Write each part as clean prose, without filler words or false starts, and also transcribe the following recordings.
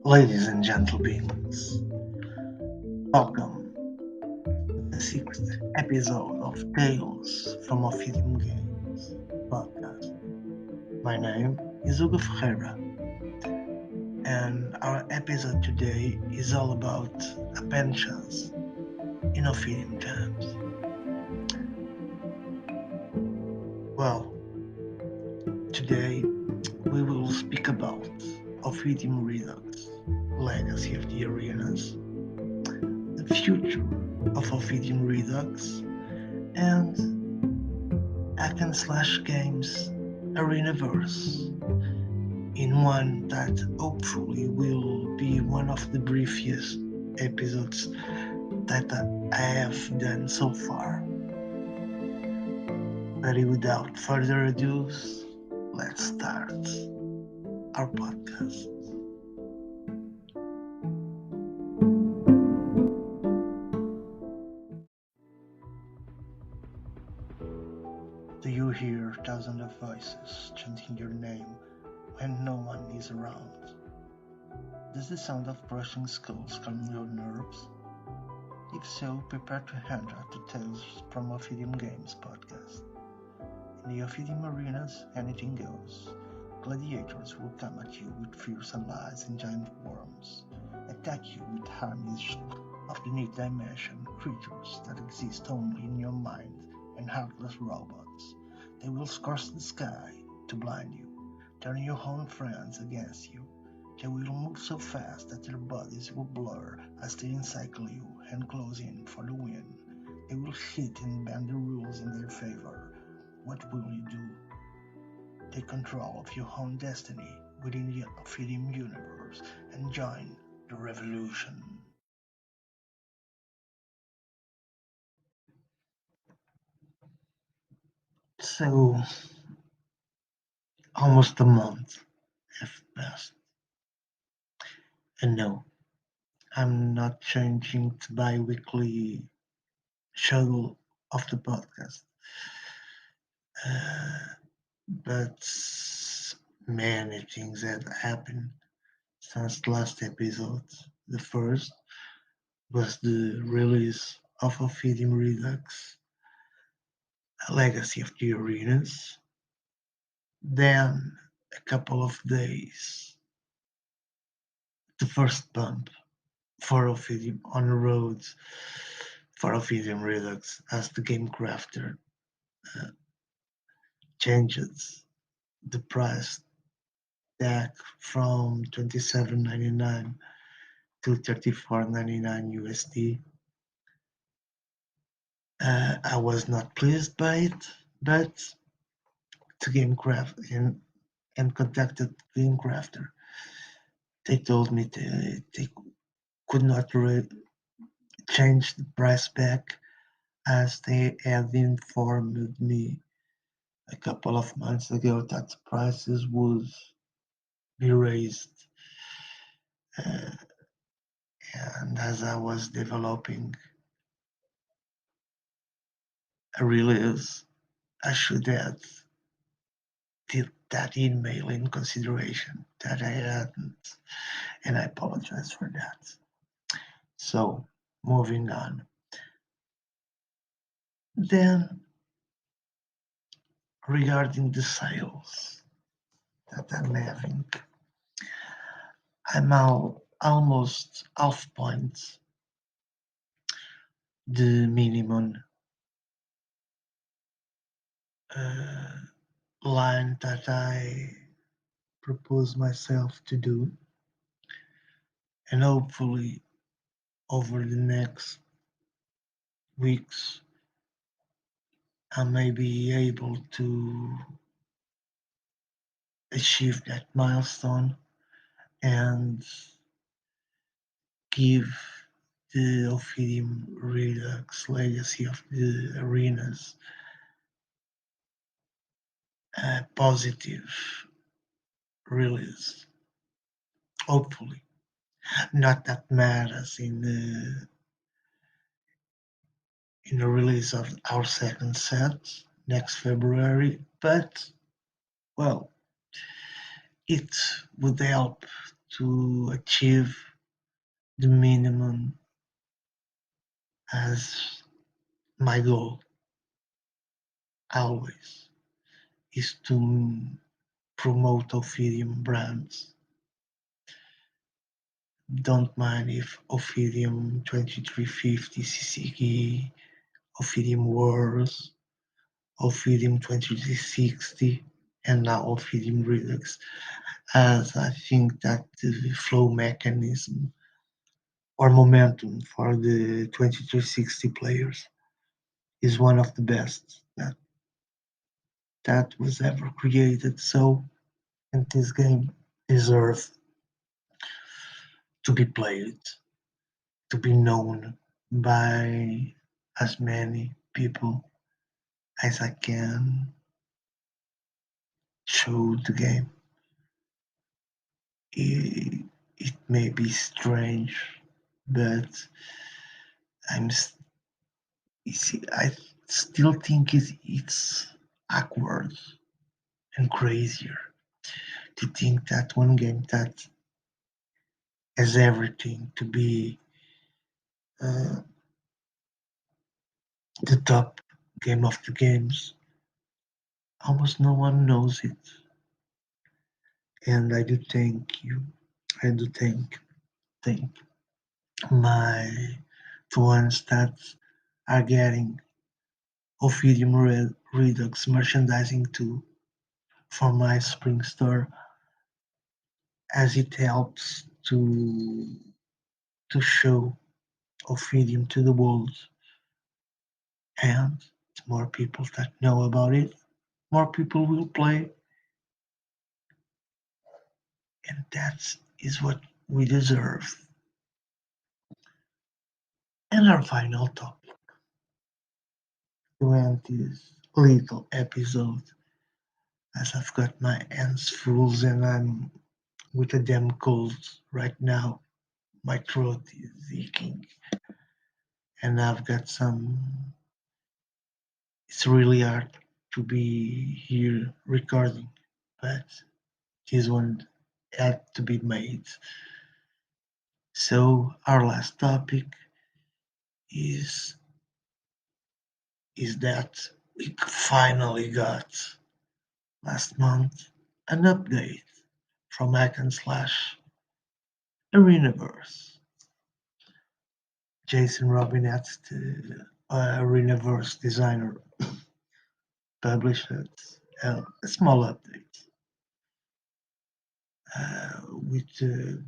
Ladies and gentlemen, welcome to the sixth episode of Tales from Ophidian Games Podcast. My name is Hugo Ferreira, and our episode today is all about Happenchance in Ophidian Times. Well, today we will speak about Ophidian Redux, Legacy of the Arenas, the future of Ophidian Redux, and hack-and-slash games Arenaverse, in one that hopefully will be one of the briefest episodes that I have done so far. But without further ado, let's start our podcast. Do you hear thousands of voices chanting your name when no one is around? Does the sound of brushing skulls calm your nerves? If so, prepare to enter to Tales from Ophidian Games Podcast. In the Ophidian arenas, anything goes. Gladiators will come at you with fierce allies and giant worms, attack you with armies of the new dimension, creatures that exist only in your mind, and heartless robots. They will scorch the sky to blind you, turn your own friends against you. They will move so fast that their bodies will blur as they encircle you and close in for the win. They will hit and bend the rules in their favor. What will you do? Take control of your own destiny within the Ophidian Universe and join the revolution. So, almost a month have passed. And no, I'm not changing to bi-weekly schedule of the podcast. But many things have happened since the last episode. The first was the release of Ophidian Redux, A Legacy of the Arenas. Then, a couple of days, the first bump for Ophidian on the road for Ophidian Redux as the game crafter changes the price tag from $27.99 to $34.99 USD. I was not pleased by it, but to GameCraft and contacted GameCrafter. They told me they could not change the price back as they had informed me a couple of months ago that the prices would be raised. And as I was developing a release, I should have did that email in consideration that I hadn't, and I apologize for that. So, moving on. Then, regarding the sales that I'm having, I'm almost half point the minimum uh, line that I propose myself to do, and hopefully over the next weeks I may be able to achieve that milestone and give the Ophidian Redux Legacy of the Arenas a positive release. Hopefully, not that matters in the release of our second set next February, but well, it would help to achieve the minimum as my goal always is to promote Ophidian brands. Don't mind if Ophidian 2350 CCG, Ophidian Wars, Ophidian 2360, and now Ophidian Redux, as I think that the flow mechanism or momentum for the 2360 players is one of the best that was ever created. So, and this game deserves to be played, to be known by as many people as I can show the game. It, it may be strange, but I'm I still think it's awkward and crazier to think that one game that has everything to be uh, the top game of the games, almost no one knows it. And I do thank you. I do thank my the ones that are getting Ophidian Redux merchandising too for my spring store, as it helps to show Ophidian to the world, and the more people that know about it, more people will play, and that is what we deserve. And our final topic to end this little episode, as I've got my hands full and I'm with a damn cold right now. My throat is aching, and I've got some. It's really hard to be here recording, but this one had to be made. So our last topic is that we finally got last month an update from Hack and Slash Arenaverse. Jason Robinette, the Arenaverse designer, published a small update with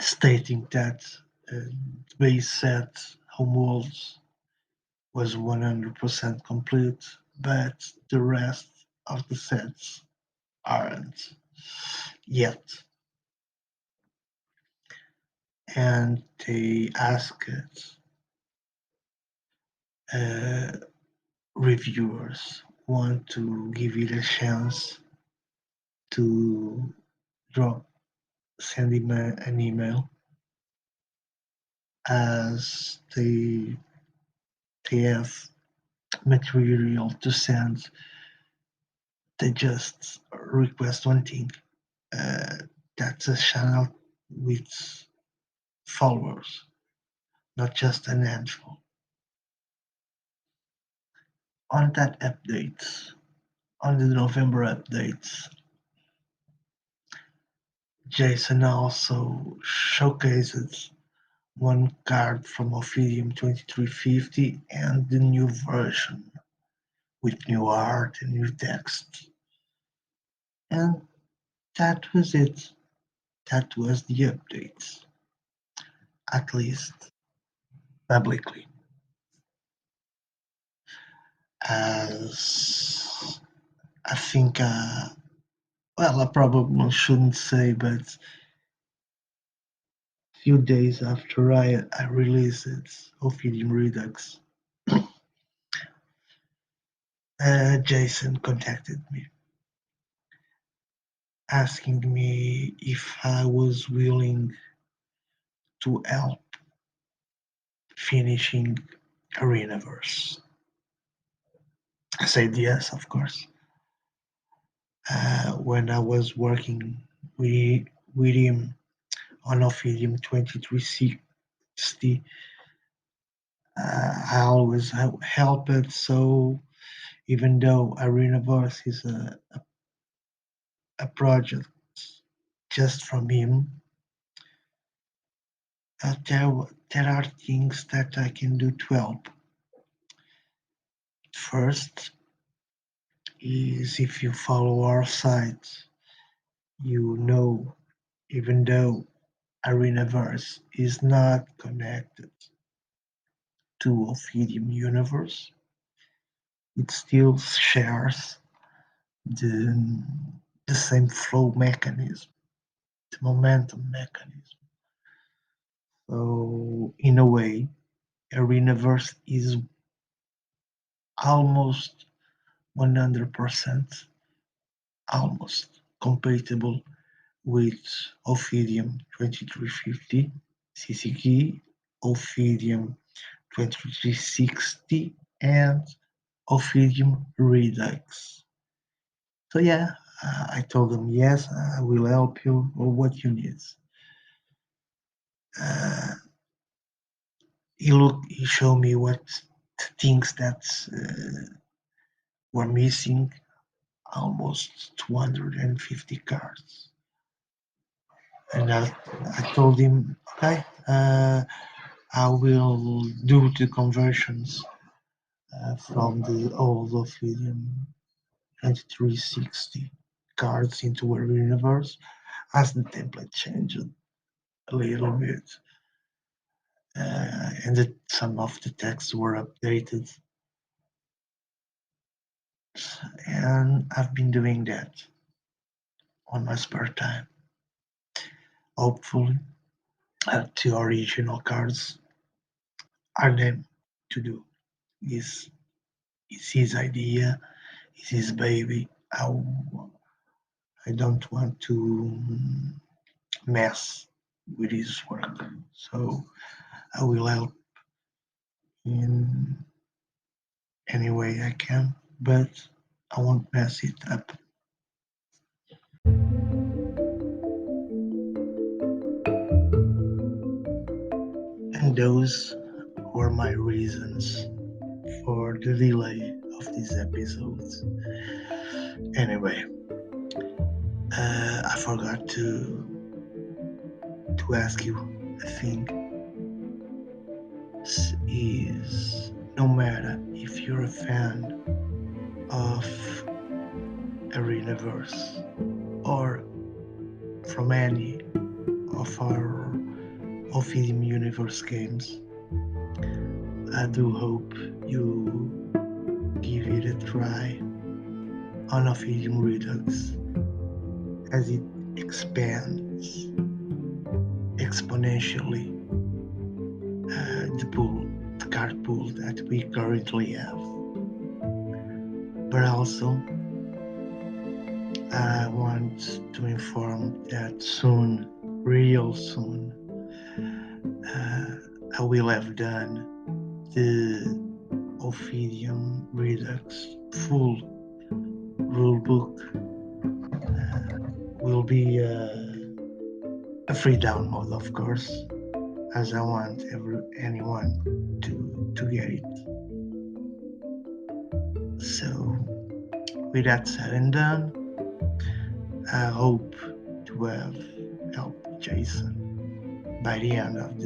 stating that the base set homeworlds was 100% complete, but the rest of the sets aren't yet. And they asked uh, reviewers want to give it a chance to drop send him an email, as they have material to send. They just request one thing, uh, that's a channel with followers, not just an handful. On that update, on the November updates, Jason also showcases one card from Ophidian 2350 and the new version with new art and new text. And that was it. That was the updates, at least publicly. As I think, well, I probably shouldn't say, but a few days after I released it, Ophidian Redux, Jason contacted me asking me if I was willing to help finishing Arenaverse. I said yes, of course. When I was working, with him on Ophidian 2360. I always helped, so even though Arenaverse is a project just from him, there are things that I can do to help. First is if you follow our site, you know, even though Arenaverse is not connected to Ophidian Universe, it still shares the, the same flow mechanism, the momentum mechanism. So, in a way, Arenaverse is almost 100% almost compatible with Ophidian 2350 CCKey, Ophidian 2360, and Ophidian Redux. So yeah, I told them yes, I will help you or what you need. Uh, he showed me what things that were missing, almost 250 cards. And I told him, okay, I will do the conversions from the old Ophidian 2360 cards into Arenaverse as the template changed a little bit. And that some of the texts were updated. And I've been doing that on my spare time. Hopefully, the original cards are them to do. It's his idea, it's his baby. I don't want to mess with his work, so I will help in any way I can, but I won't mess it up. And those were my reasons for the delay of these episodes. Anyway, I forgot to ask you a thing. Is no matter if you're a fan of Arenaverse or from any of our Ophidian Universe games, I do hope you give it a try on Ophidian Redux as it expands exponentially the card pool that we currently have. But also, I want to inform that soon, real soon, I will have done the Ophidian Redux full rulebook. Will be a free download, of course, as I want anyone to get it. So, with that said and done, I hope to have helped Jason by the end of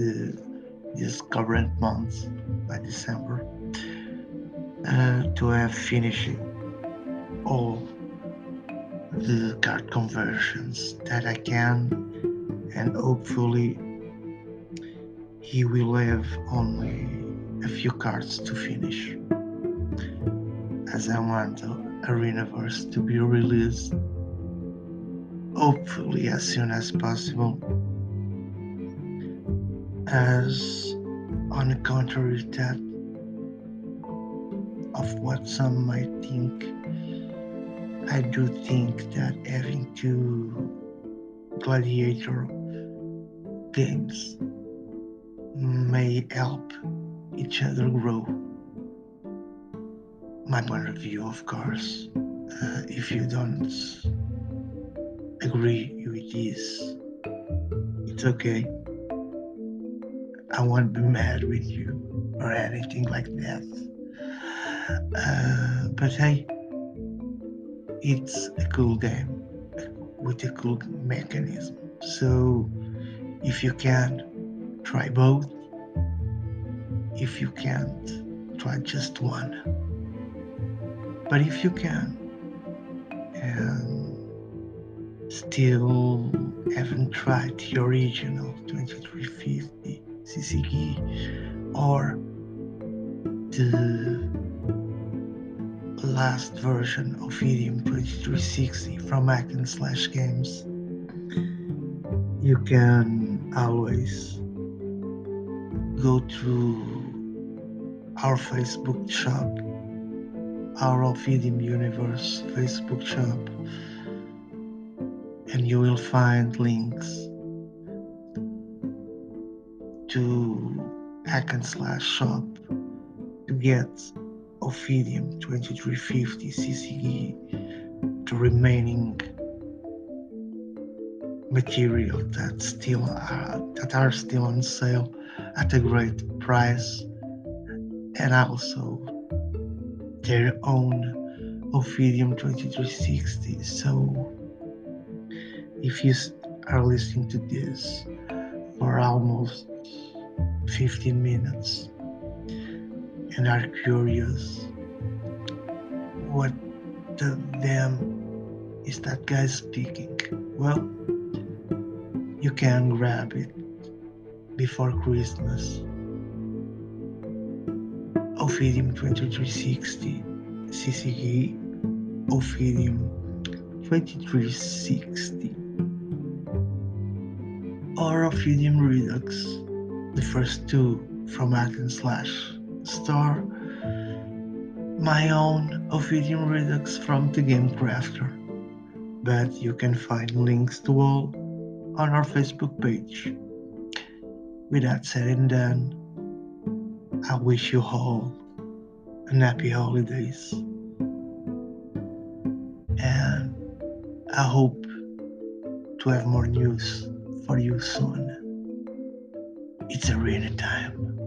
this current month, by December, to have finished all the card conversions that I can, and hopefully he will have only a few cards to finish, as I want Arenaverse to be released hopefully as soon as possible, as on the contrary that of what some might think, I do think that having two gladiator games may help each other grow. My point of view, of course. If you don't agree with this, It's okay. I won't be mad with you or anything like that. But hey, it's a cool game with a cool mechanism. So if you can, try both. If you can't, try just one. But if you can, and still haven't tried the original 2350 CCG or the last version of Ophidian 2360 from Happenchance Games, you can always go to our Facebook shop, our Ophidian Universe Facebook shop, and you will find links to Hack/Shop to get Ophidian 2350 CCG, the remaining material that are still on sale at a great price, and also their own Ophidian 2360. So if you are listening to this for almost 15 minutes and are curious what the damn is that guy speaking, well, you can grab it before Christmas. Ophidian 2360 CCG, Ophidian 2360, or Ophidian Redux, the first two from Hack/Slash Store, my own Ophidian Redux from the Game Crafter, but you can find links to all on our Facebook page. With that said and done, I wish you all an happy holidays, and I hope to have more news for you soon. It's arena time.